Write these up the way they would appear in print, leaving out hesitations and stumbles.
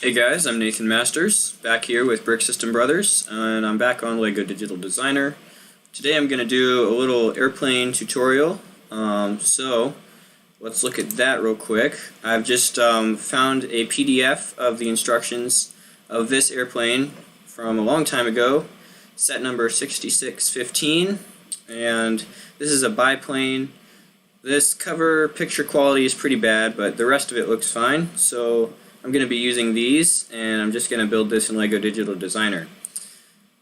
Hey guys, I'm Nathan Masters, back here with Brick System Brothers, and I'm back on LEGO Digital Designer. Today I'm going to do a little airplane tutorial, so let's look at that real quick. I've just found a PDF of the instructions of this airplane from a long time ago, set number 6615, and this is a biplane. This cover picture quality is pretty bad, but the rest of it looks fine, so I'm going to be using these, and I'm just going to build this in LEGO Digital Designer.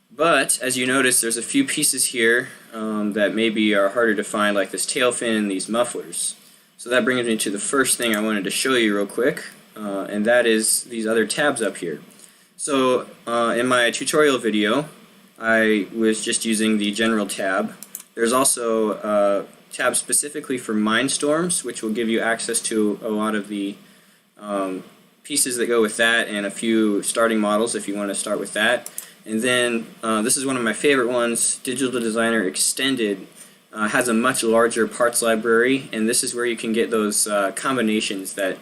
But, as you notice, there's a few pieces here that maybe are harder to find, like this tail fin and these mufflers. So that brings me to the first thing I wanted to show you real quick, and that is these other tabs up here. So, in my tutorial video, I was just using the General tab. There's also a tab specifically for Mindstorms, which will give you access to a lot of the pieces that go with that, and a few starting models if you want to start with that. And then this is one of my favorite ones, Digital Designer Extended. Has a much larger parts library, and this is where you can get those combinations that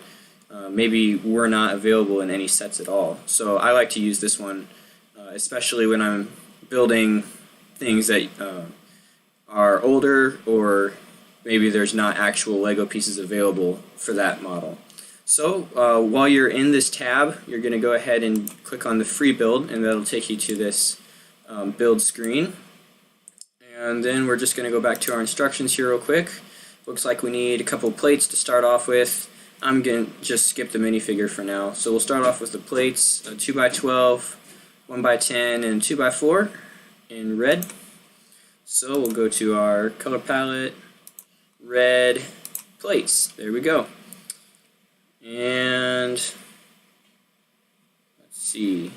maybe were not available in any sets at all. So I like to use this one, especially when I'm building things that are older, or maybe there's not actual LEGO pieces available for that model. So while you're in this tab, you're going to go ahead and click on the free build, and that'll take you to this build screen. And then we're just going to go back to our instructions here real quick. Looks like we need a couple plates to start off with. I'm going to just skip the minifigure for now. So we'll start off with the plates, a 2x12, 1x10, and 2x4 in red. So we'll go to our color palette, red plates. There we go. And let's see,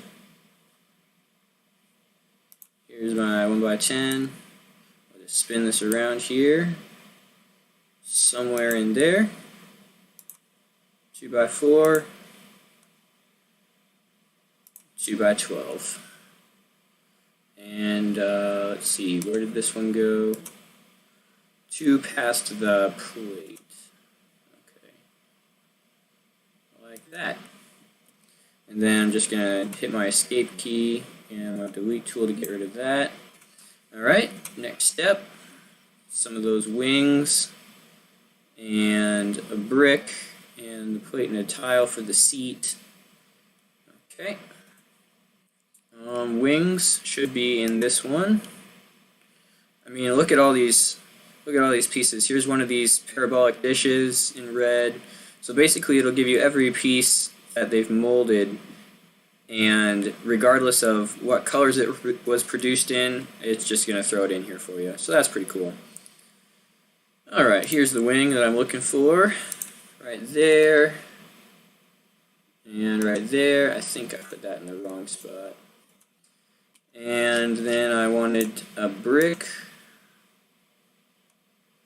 here's my 1x10. I'll just spin this around here, somewhere in there. 2x4, 2x12. And let's see, where did this one go? 2 past the plate. Like that. And then I'm just going to hit my escape key and my delete tool to get rid of that. Alright, next step, some of those wings and a brick and the plate and a tile for the seat. Okay. Wings should be in this one. I mean, look at all these pieces. Here's one of these parabolic dishes in red. So basically it'll give you every piece that they've molded, and regardless of what colors it was produced in, it's just going to throw it in here for you. So that's pretty cool. Alright, here's the wing that I'm looking for. Right there. And right there. I think I put that in the wrong spot. And then I wanted a brick.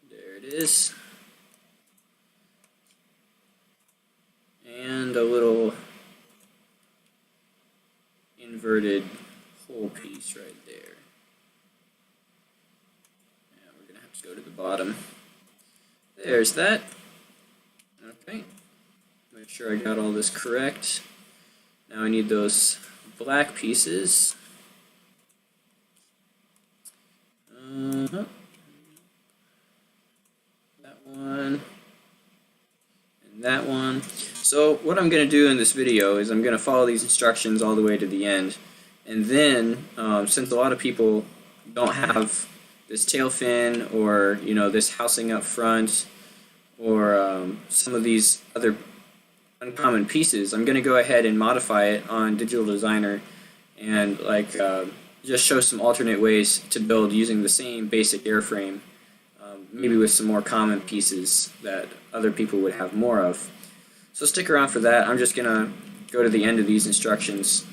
There it is. And a little inverted hole piece right there. And we're going to have to go to the bottom. There's that. Okay. Make sure I got all this correct. Now I need those black pieces. That one. And that one. So what I'm going to do in this video is I'm going to follow these instructions all the way to the end, and then since a lot of people don't have this tail fin, or this housing up front, or some of these other uncommon pieces, I'm going to go ahead and modify it on Digital Designer and just show some alternate ways to build using the same basic airframe, maybe with some more common pieces that other people would have more of. So stick around for that. I'm just going to go to the end of these instructions.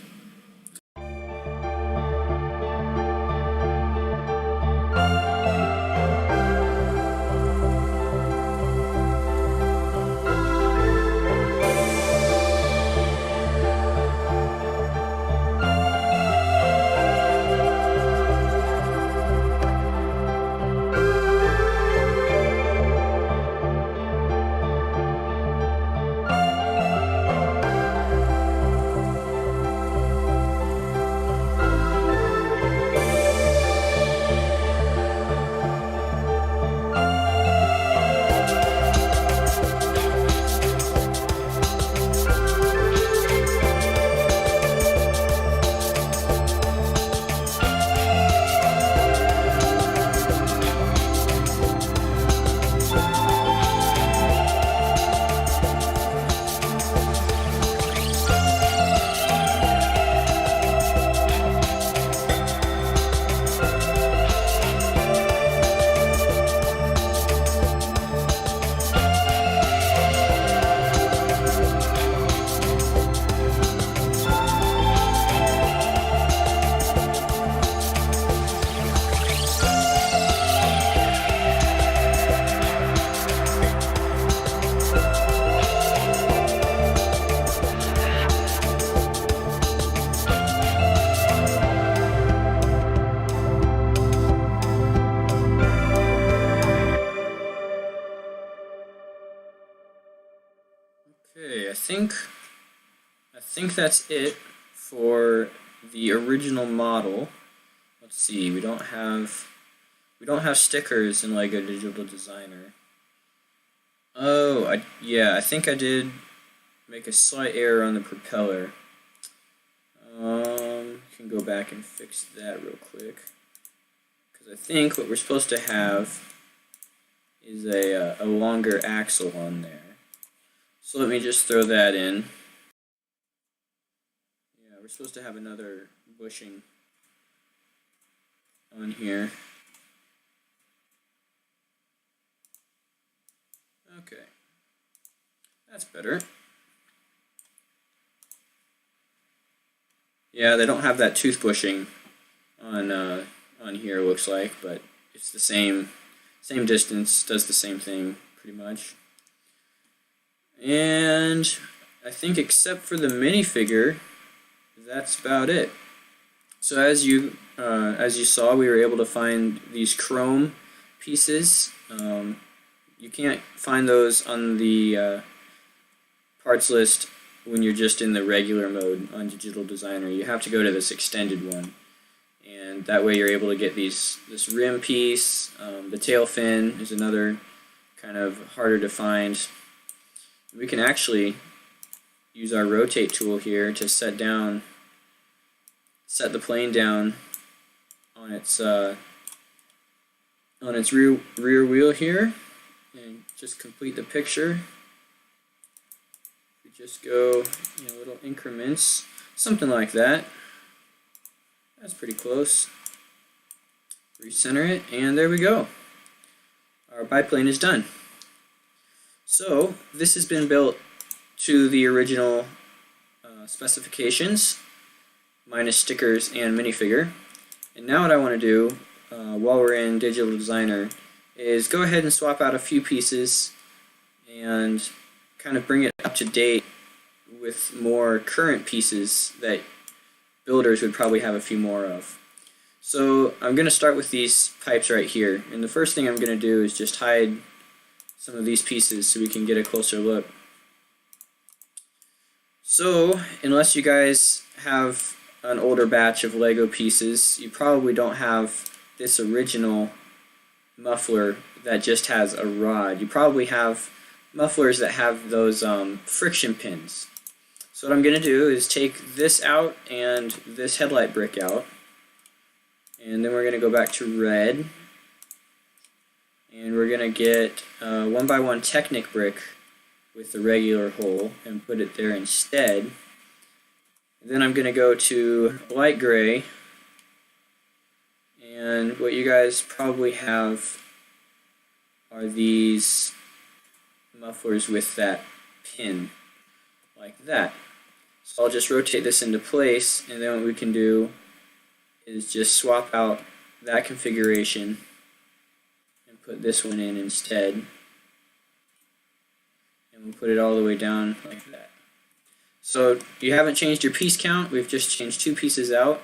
think that's it for the original model. Let's see, we don't have stickers in LEGO Digital Designer. Oh, yeah, I think I did make a slight error on the propeller. Can go back and fix that real quick, because I think what we're supposed to have is a longer axle on there. So let me just throw that in. Yeah, we're supposed to have another bushing on here. Okay, that's better. Yeah, they don't have that tooth bushing on here, looks like, but it's the same distance, does the same thing pretty much. And I think except for the minifigure, that's about it. So as you saw, we were able to find these chrome pieces. You can't find those on the parts list when you're just in the regular mode on Digital Designer. You have to go to this extended one, and that way you're able to get this rim piece. The tail fin is another kind of harder to find. We can actually use our rotate tool here to set the plane down on its rear wheel here, and just complete the picture. We just go, little increments, something like that. That's pretty close. Recenter it, and there we go. Our biplane is done. So this has been built to the original specifications, minus stickers and minifigure. And now what I want to do while we're in Digital Designer is go ahead and swap out a few pieces and kind of bring it up to date with more current pieces that builders would probably have a few more of. So I'm going to start with these pipes right here, and the first thing I'm going to do is just hide some of these pieces so we can get a closer look. So unless you guys have an older batch of LEGO pieces, you probably don't have this original muffler that just has a rod. You probably have mufflers that have those friction pins. So what I'm going to do is take this out and this headlight brick out, and then we're going to go back to red, and we're going to get a 1x1 Technic brick with the regular hole and put it there instead. And then I'm going to go to light gray, and what you guys probably have are these mufflers with that pin, like that. So I'll just rotate this into place, and then what we can do is just swap out that configuration and put this one in instead. And we'll put it all the way down like that. So you haven't changed your piece count, we've just changed 2 pieces out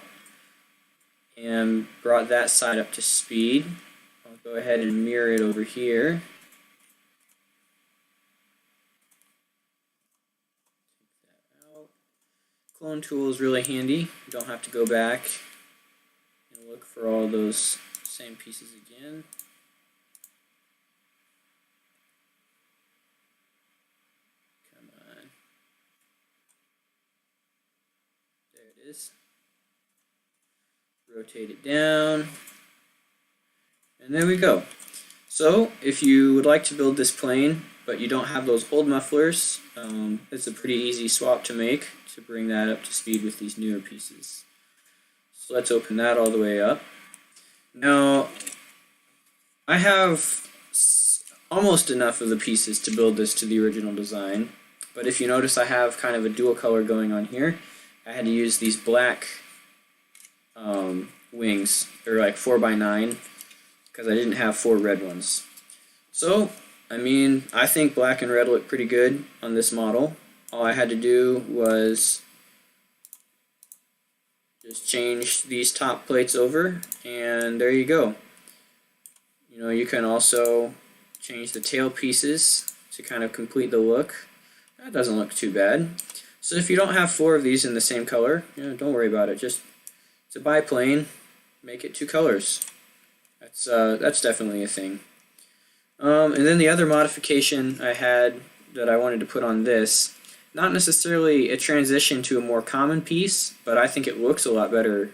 and brought that side up to speed. I'll go ahead and mirror it over here. Clone tool is really handy. You don't have to go back and look for all those same pieces again. Come on. There it is. Rotate it down. And there we go. So if you would like to build this plane, but you don't have those old mufflers, it's a pretty easy swap to make to bring that up to speed with these newer pieces. So let's open that all the way up. Now, I have almost enough of the pieces to build this to the original design, but if you notice I have kind of a dual color going on here. I had to use these black wings. They're like 4x9 because I didn't have 4 red ones. So, I mean, I think black and red look pretty good on this model. All I had to do was just change these top plates over, and there you go. You can also change the tail pieces to kind of complete the look. That doesn't look too bad. So if you don't have 4 of these in the same color, don't worry about it. Just, it's a biplane, make it 2 colors. That's definitely a thing. And then the other modification I had that I wanted to put on this, not necessarily a transition to a more common piece, but I think it looks a lot better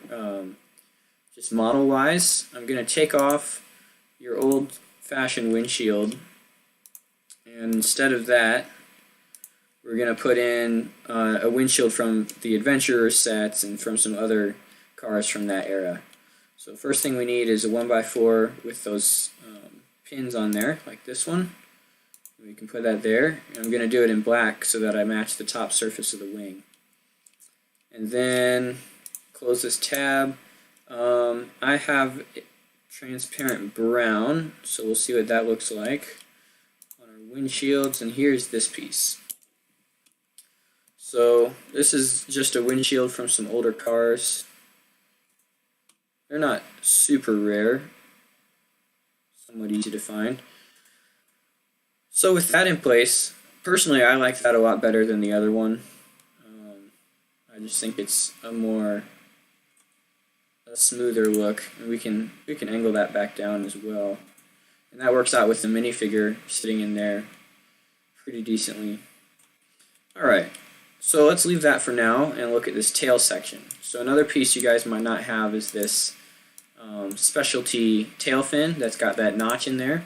just model-wise. I'm going to take off your old-fashioned windshield, and instead of that, we're going to put in a windshield from the Adventurer sets and from some other cars from that era. So first thing we need is a 1x4 with those pins on there, like this one. We can put that there. And I'm going to do it in black so that I match the top surface of the wing. And then close this tab. I have transparent brown, so we'll see what that looks like on our windshields. And here's this piece. So this is just a windshield from some older cars. They're not super rare, somewhat easy to find. So with that in place, personally I like that a lot better than the other one. I just think it's a smoother look, and we can angle that back down as well. And that works out with the minifigure sitting in there pretty decently. Alright. So let's leave that for now and look at this tail section. So another piece you guys might not have is this specialty tail fin that's got that notch in there.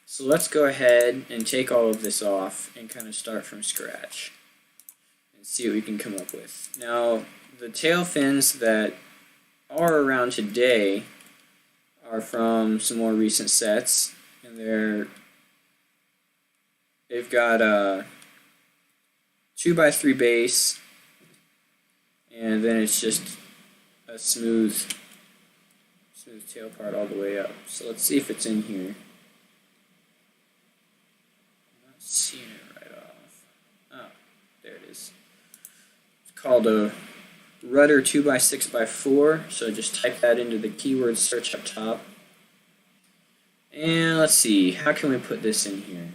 So let's go ahead and take all of this off and kind of start from scratch and see what we can come up with. Now, the tail fins that are around today are from some more recent sets, and they've got a 2x3 base, and then it's just a smooth tail part all the way up. So let's see if it's in here. I'm not seeing it right off. Oh, there it is. It's called a rudder 2x6x4, so just type that into the keyword search up top. And let's see, how can we put this in here?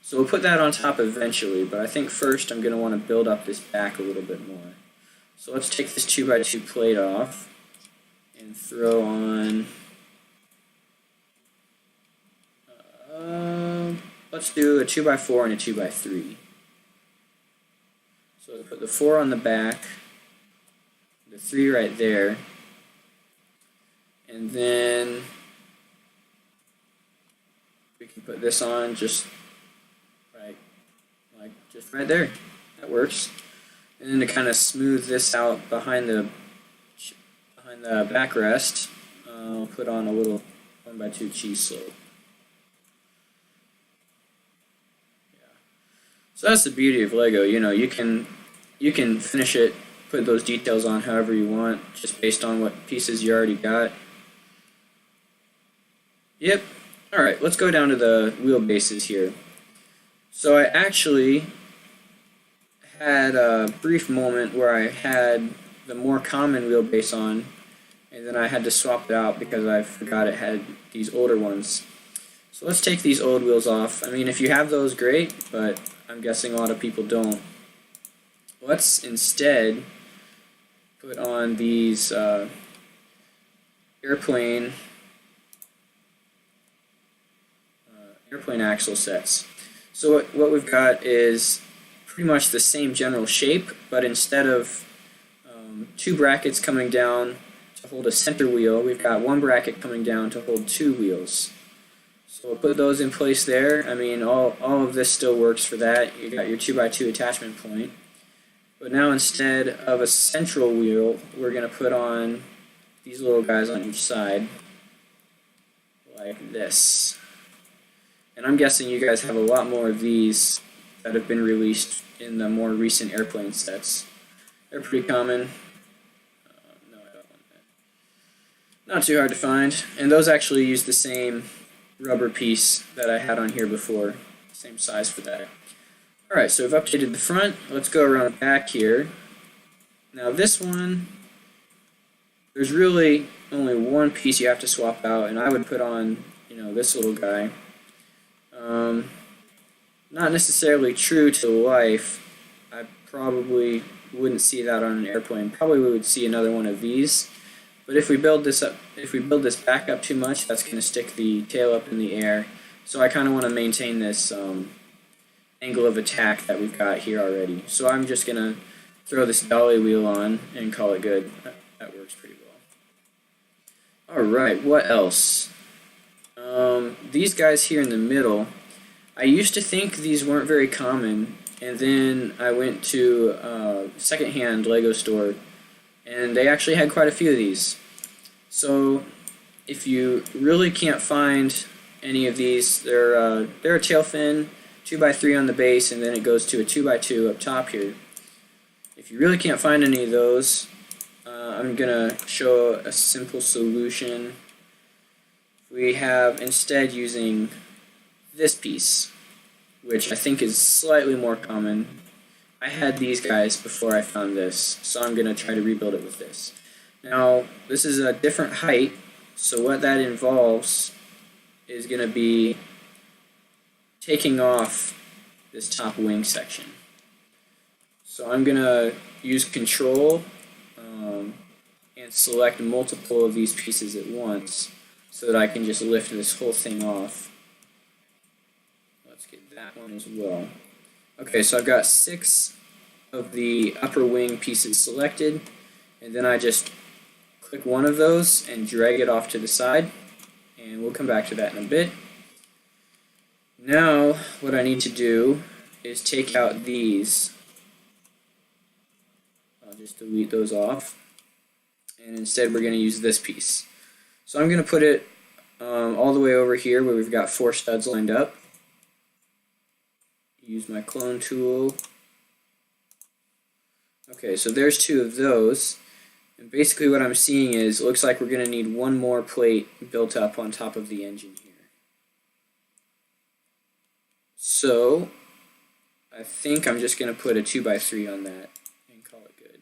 So we'll put that on top eventually, but I think first I'm going to want to build up this back a little bit more. So let's take this 2x2 plate off and throw on, let's do a 2x4 and a 2x3. So we'll put the 4 on the back, the 3 right there, and then we can put this on just right there. That works. And then to kind of smooth this out behind the backrest, I'll put on a little 1x2 cheese slope. Yeah. So that's the beauty of LEGO. You can finish it, put those details on however you want, just based on what pieces you already got. Yep. All right. Let's go down to the wheelbases here. So I actually had a brief moment where I had the more common wheelbase on, and then I had to swap it out because I forgot it had these older ones. So let's take these old wheels off. I mean, if you have those, great, but I'm guessing a lot of people don't. Let's instead put on these airplane axle sets. So what we've got is pretty much the same general shape, but instead of 2 brackets coming down to hold a center wheel, we've got 1 bracket coming down to hold 2 wheels. So we'll put those in place there. I mean, all of this still works for that. You got your 2x2 attachment point. But now instead of a central wheel, we're going to put on these little guys on each side, like this. And I'm guessing you guys have a lot more of these that have been released in the more recent airplane sets. They're pretty common. No, I don't want that. Not too hard to find. And those actually use the same rubber piece that I had on here before. Same size for that. Alright, so we've updated the front. Let's go around back here. Now this one, there's really only one piece you have to swap out, and I would put on, this little guy. not necessarily true to life. I probably wouldn't see that on an airplane. Probably we would see another one of these. But if we build this up, if we build this back up too much, that's going to stick the tail up in the air. So I kind of want to maintain this angle of attack that we've got here already. So I'm just going to throw this dolly wheel on and call it good. That works pretty well. Alright, what else? These guys here in the middle, I used to think these weren't very common, and then I went to a secondhand LEGO store, and they actually had quite a few of these. So if you really can't find any of these, they're a tail fin, 2x3 on the base, and then it goes to a 2x2 up top here. If you really can't find any of those, I'm going to show a simple solution. We have instead using this piece, which I think is slightly more common. I had these guys before I found this, so I'm going to try to rebuild it with this. Now, this is a different height, so what that involves is going to be taking off this top wing section. So I'm going to use Control and select multiple of these pieces at once so that I can just lift this whole thing off. Let's get that one as well. Okay, so I've got 6 of the upper wing pieces selected, and then I just click one of those and drag it off to the side, and we'll come back to that in a bit. Now what I need to do is take out these. I'll just delete those off, and instead we're going to use this piece. So I'm going to put it all the way over here where we've got 4 studs lined up. Use my clone tool. Okay, so there's 2 of those. And basically what I'm seeing is, it looks like we're going to need one more plate built up on top of the engine here. So I think I'm just going to put a 2x3 on that and call it good.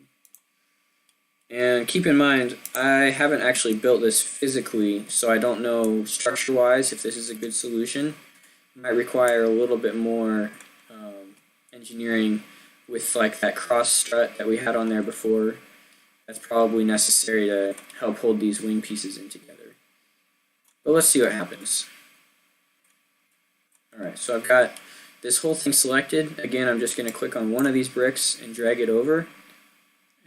And keep in mind, I haven't actually built this physically, so I don't know structure-wise if this is a good solution. It might require a little bit more engineering with like that cross strut that we had on there before. That's probably necessary to help hold these wing pieces in together. But let's see what happens. Alright, so I've got this whole thing selected. Again, I'm just going to click on one of these bricks and drag it over.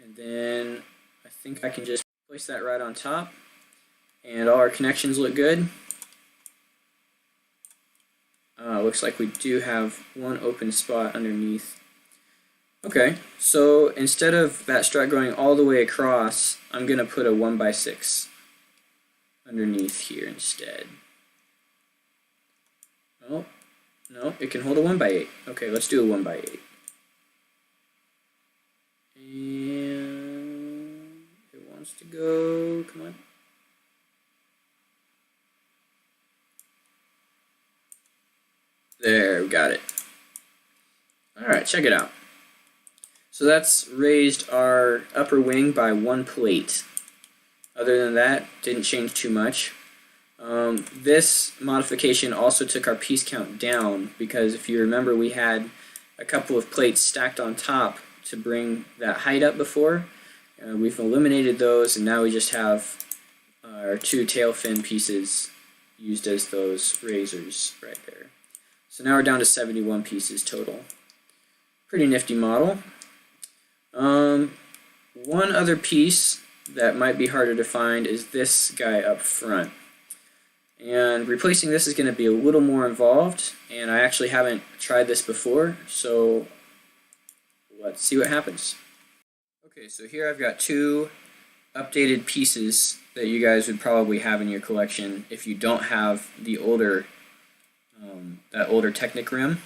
And then I think I can just place that right on top. And all our connections look good. Looks like we do have one open spot underneath. Okay, so instead of that strut going all the way across, I'm going to put a 1x6 underneath here instead. Oh, no, it can hold a 1x8. Okay, let's do a 1x8. And it wants to go, come on. There, we got it. Alright, check it out. So that's raised our upper wing by 1 plate. Other than that, didn't change too much. This modification also took our piece count down, because if you remember, we had a couple of plates stacked on top to bring that height up before. We've eliminated those, and now we just have our 2 tail fin pieces used as those raisers right there. So now we're down to 71 pieces total. Pretty nifty model. One other piece that might be harder to find is this guy up front. And replacing this is going to be a little more involved, and I actually haven't tried this before, so let's see what happens. Okay, so here I've got 2 updated pieces that you guys would probably have in your collection if you don't have the older that older Technic rim.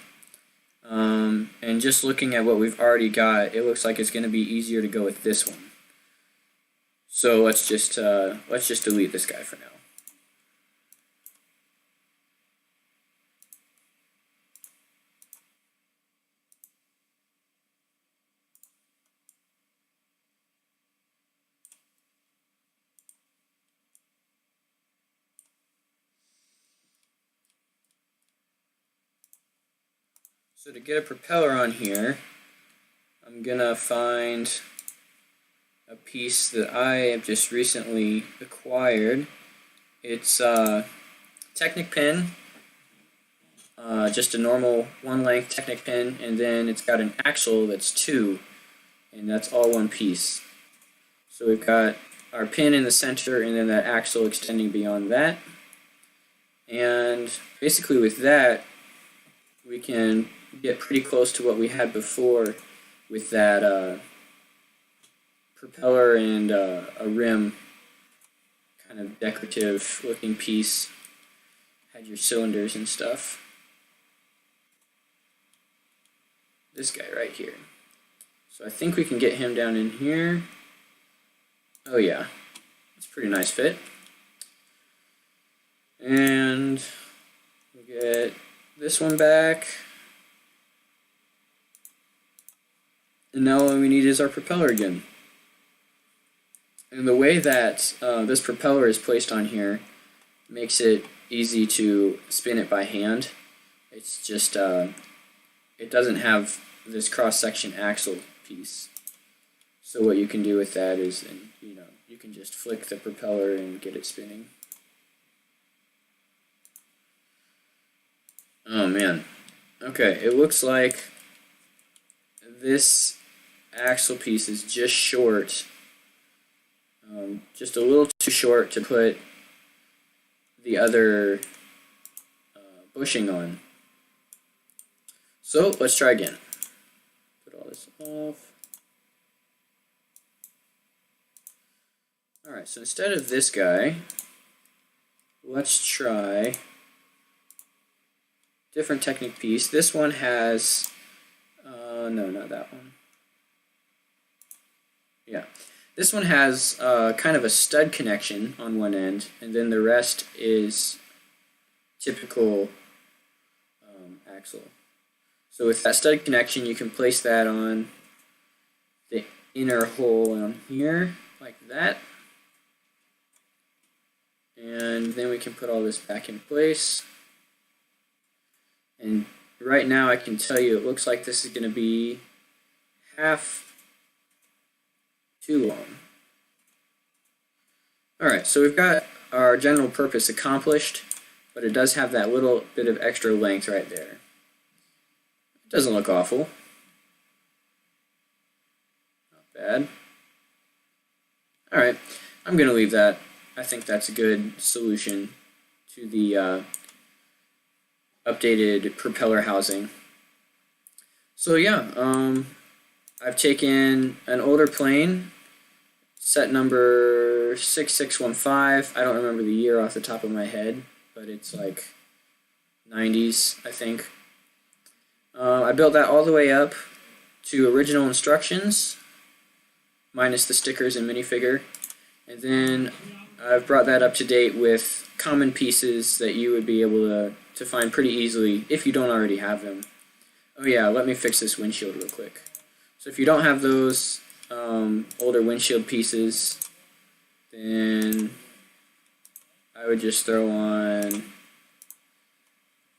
And just looking at what we've already got, it looks like it's going to be easier to go with this one. So let's just delete this guy for now. So to get a propeller on here, I'm gonna find a piece that I have just recently acquired. It's a Technic pin, just a normal one-length Technic pin, and then it's got an axle that's two, and that's all one piece. So we've got our pin in the center, and then that axle extending beyond that. And basically with that, we can get pretty close to what we had before with that propeller and a rim, kind of decorative looking piece. Had your cylinders and stuff. This guy right here. So I think we can get him down in here. Oh yeah, it's a pretty nice fit. And we'll get this one back. And now all we need is our propeller again. And the way that this propeller is placed on here makes it easy to spin it by hand. It's just, it doesn't have this cross-section axle piece. So what you can do with that is, you can just flick the propeller and get it spinning. Oh man. Okay, it looks like this axle piece is just short. Just a little too short to put the other bushing on. So let's try again. Put all this off. Alright, so instead of this guy, let's try different Technic piece. This one has, no, not that one. Yeah. This one has kind of a stud connection on one end, and then the rest is typical axle. So with that stud connection, you can place that on the inner hole on here, like that. And then we can put all this back in place. And right now I can tell you it looks like this is going to be half too long. Alright, so we've got our general purpose accomplished, but it does have that little bit of extra length right there. It doesn't look awful. Not bad. Alright, I'm going to leave that. I think that's a good solution to the updated propeller housing. So yeah, I've taken an older plane, set number 6615. I don't remember the year off the top of my head, but it's like 90s, I think. I built that all the way up to original instructions, minus the stickers and minifigure, and then I've brought that up to date with common pieces that you would be able to find pretty easily if you don't already have them. Oh yeah, let me fix this windshield real quick. So if you don't have those older windshield pieces, then I would just throw on,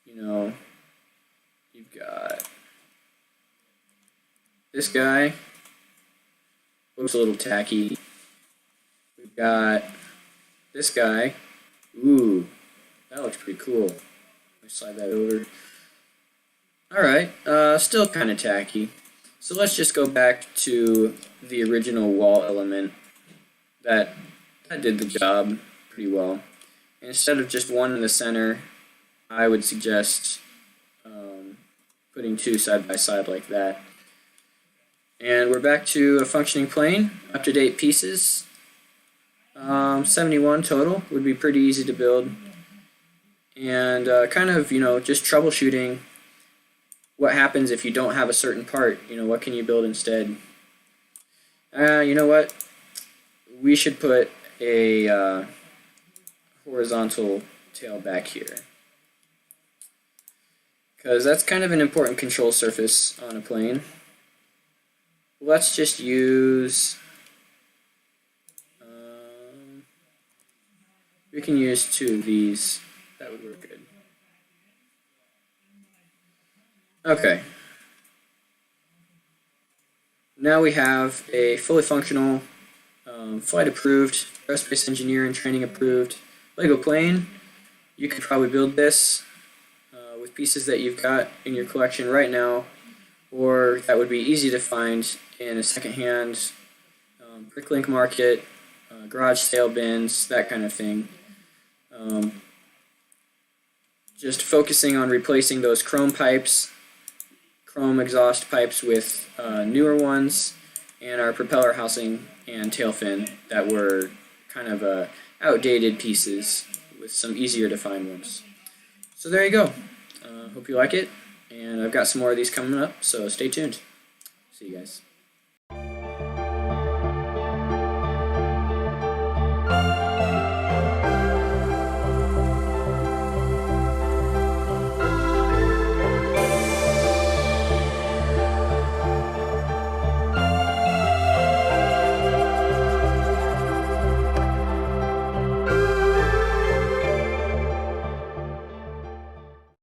you've got this guy, looks a little tacky. We've got this guy. Ooh, that looks pretty cool. Let me slide that over. Alright, still kind of tacky. So let's just go back to the original wall element. That did the job pretty well. And instead of just one in the center, I would suggest putting two side by side like that. And we're back to a functioning plane, up-to-date pieces. 71 total, would be pretty easy to build. And kind of, just troubleshooting what happens if you don't have a certain part. What can you build instead? You know what? We should put a horizontal tail back here, because that's kind of an important control surface on a plane. Let's just use, we can use two of these. That would work good. Okay, Now we have a fully functional, flight approved, aerospace engineer and training approved LEGO plane. You could probably build this with pieces that you've got in your collection right now, or that would be easy to find in a secondhand bricklink market, garage sale bins, that kind of thing. Just focusing on replacing those chrome pipes, chrome exhaust pipes with newer ones, and our propeller housing and tail fin that were kind of outdated pieces with some easier to find ones. So there you go. Hope you like it, and I've got some more of these coming up, so stay tuned. See you guys.